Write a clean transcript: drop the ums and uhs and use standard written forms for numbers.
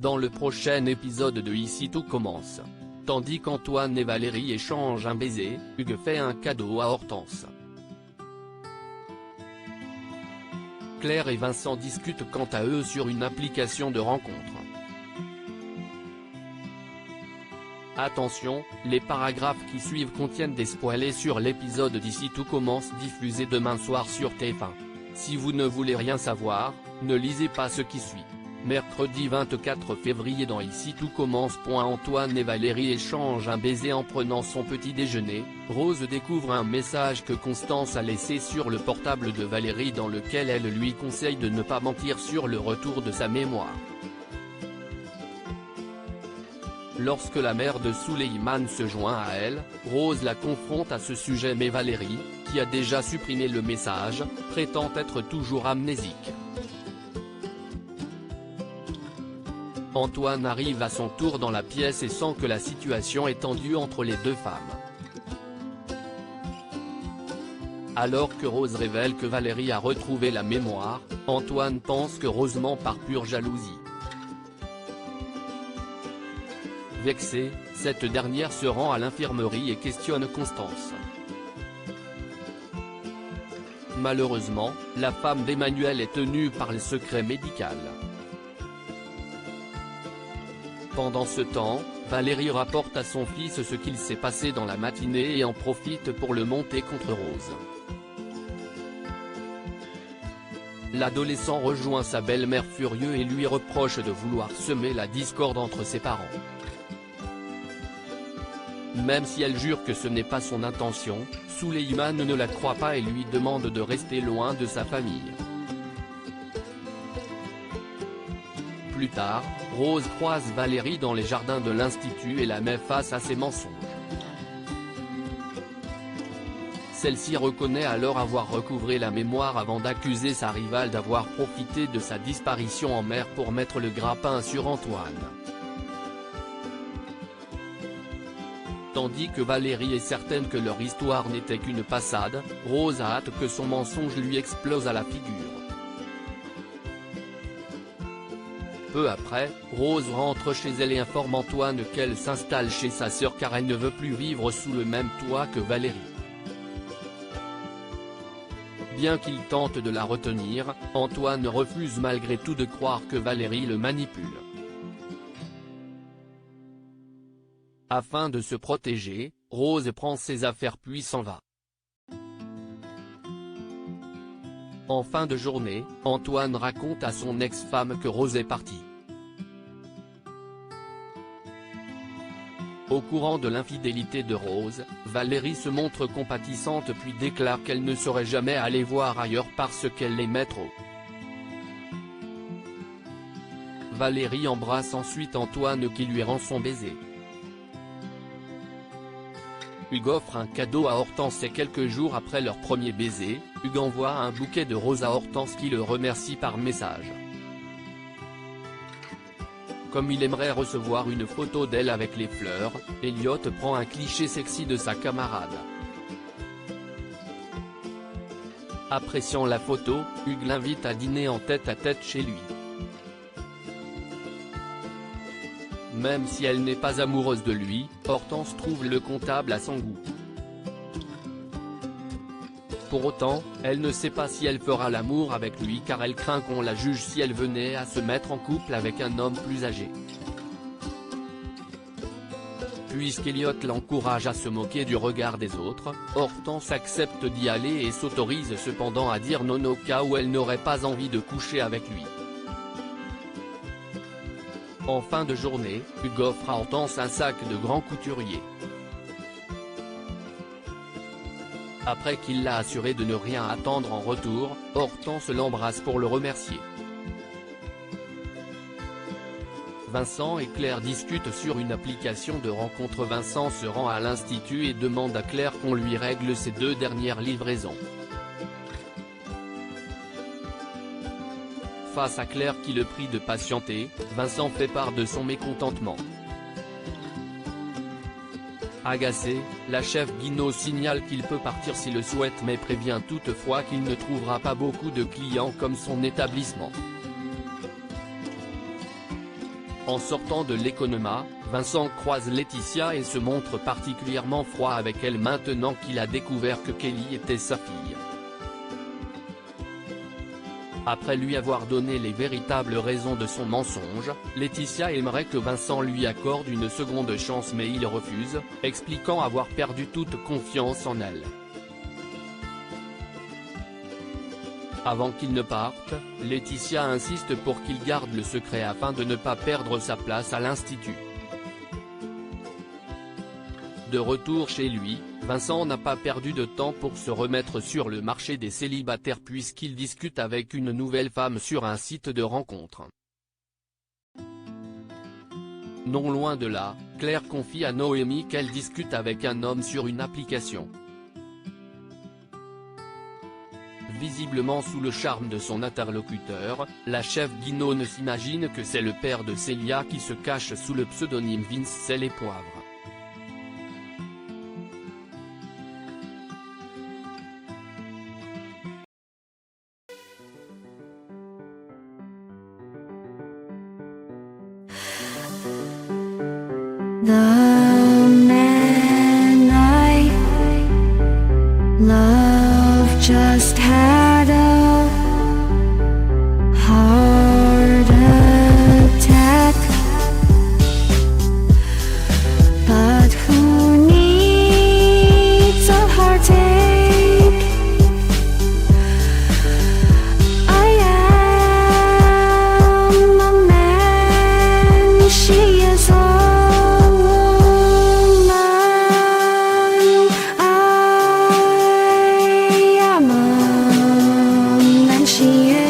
dans le prochain épisode de Ici tout commence. Tandis qu'Antoine et Valérie échangent un baiser, Hugues fait un cadeau à Hortense. Claire et Vincent discutent quant à eux sur une application de rencontre. Attention, les paragraphes qui suivent contiennent des spoilers sur l'épisode d'Ici tout commence diffusé demain soir sur TF1. Si vous ne voulez rien savoir, ne lisez pas ce qui suit. Mercredi 24 février dans Ici tout commence. Antoine et Valérie échangent un baiser en prenant son petit déjeuner. Rose découvre un message que Constance a laissé sur le portable de Valérie dans lequel elle lui conseille de ne pas mentir sur le retour de sa mémoire. Lorsque la mère de Souleymane se joint à elle, Rose la confronte à ce sujet mais Valérie, qui a déjà supprimé le message, prétend être toujours amnésique. Antoine arrive à son tour dans la pièce et sent que la situation est tendue entre les deux femmes. Alors que Rose révèle que Valérie a retrouvé la mémoire, Antoine pense que Rose ment par pure jalousie. Vexée, cette dernière se rend à l'infirmerie et questionne Constance. Malheureusement, la femme d'Emmanuel est tenue par le secret médical. Pendant ce temps, Valérie rapporte à son fils ce qu'il s'est passé dans la matinée et en profite pour le monter contre Rose. L'adolescent rejoint sa belle-mère furieux et lui reproche de vouloir semer la discorde entre ses parents. Même si elle jure que ce n'est pas son intention, Souleymane ne la croit pas et lui demande de rester loin de sa famille. Plus tard, Rose croise Valérie dans les jardins de l'Institut et la met face à ses mensonges. Celle-ci reconnaît alors avoir recouvré la mémoire avant d'accuser sa rivale d'avoir profité de sa disparition en mer pour mettre le grappin sur Antoine. Tandis que Valérie est certaine que leur histoire n'était qu'une passade, Rose a hâte que son mensonge lui explose à la figure. Peu après, Rose rentre chez elle et informe Antoine qu'elle s'installe chez sa sœur car elle ne veut plus vivre sous le même toit que Valérie. Bien qu'il tente de la retenir, Antoine refuse malgré tout de croire que Valérie le manipule. Afin de se protéger, Rose prend ses affaires puis s'en va. En fin de journée, Antoine raconte à son ex-femme que Rose est partie. Au courant de l'infidélité de Rose, Valérie se montre compatissante puis déclare qu'elle ne saurait jamais aller voir ailleurs parce qu'elle l'aimait trop. Valérie embrasse ensuite Antoine qui lui rend son baiser. Hugues offre un cadeau à Hortense et quelques jours après leur premier baiser, Hugues envoie un bouquet de roses à Hortense qui le remercie par message. Comme il aimerait recevoir une photo d'elle avec les fleurs, Elliot prend un cliché sexy de sa camarade. Appréciant la photo, Hugues l'invite à dîner en tête-à-tête chez lui. Même si elle n'est pas amoureuse de lui, Hortense trouve le comptable à son goût. Pour autant, elle ne sait pas si elle fera l'amour avec lui car elle craint qu'on la juge si elle venait à se mettre en couple avec un homme plus âgé. Puisqu'Elliot l'encourage à se moquer du regard des autres, Hortense accepte d'y aller et s'autorise cependant à dire non au cas où elle n'aurait pas envie de coucher avec lui. En fin de journée, Hugues offre à Hortense un sac de grand couturier. Après qu'il l'a assuré de ne rien attendre en retour, Hortense l'embrasse pour le remercier. Vincent et Claire discutent sur une application de rencontre. Vincent se rend à l'Institut et demande à Claire qu'on lui règle ses 2 dernières livraisons. Face à Claire qui le prie de patienter, Vincent fait part de son mécontentement. Agacé, la chef Guinaud signale qu'il peut partir s'il le souhaite mais prévient toutefois qu'il ne trouvera pas beaucoup de clients comme son établissement. En sortant de l'Economa, Vincent croise Laetitia et se montre particulièrement froid avec elle maintenant qu'il a découvert que Kelly était sa fille. Après lui avoir donné les véritables raisons de son mensonge, Laetitia aimerait que Vincent lui accorde une seconde chance mais il refuse, expliquant avoir perdu toute confiance en elle. Avant qu'il ne parte, Laetitia insiste pour qu'il garde le secret afin de ne pas perdre sa place à l'institut. De retour chez lui, Vincent n'a pas perdu de temps pour se remettre sur le marché des célibataires puisqu'il discute avec une nouvelle femme sur un site de rencontre. Non loin de là, Claire confie à Noémie qu'elle discute avec un homme sur une application. Visiblement sous le charme de son interlocuteur, la chef Guino ne s'imagine que c'est le père de Célia qui se cache sous le pseudonyme Vince Sel et Poivre. The man I love just had a heart attack, but who needs a heartache? I am a man, she is a she is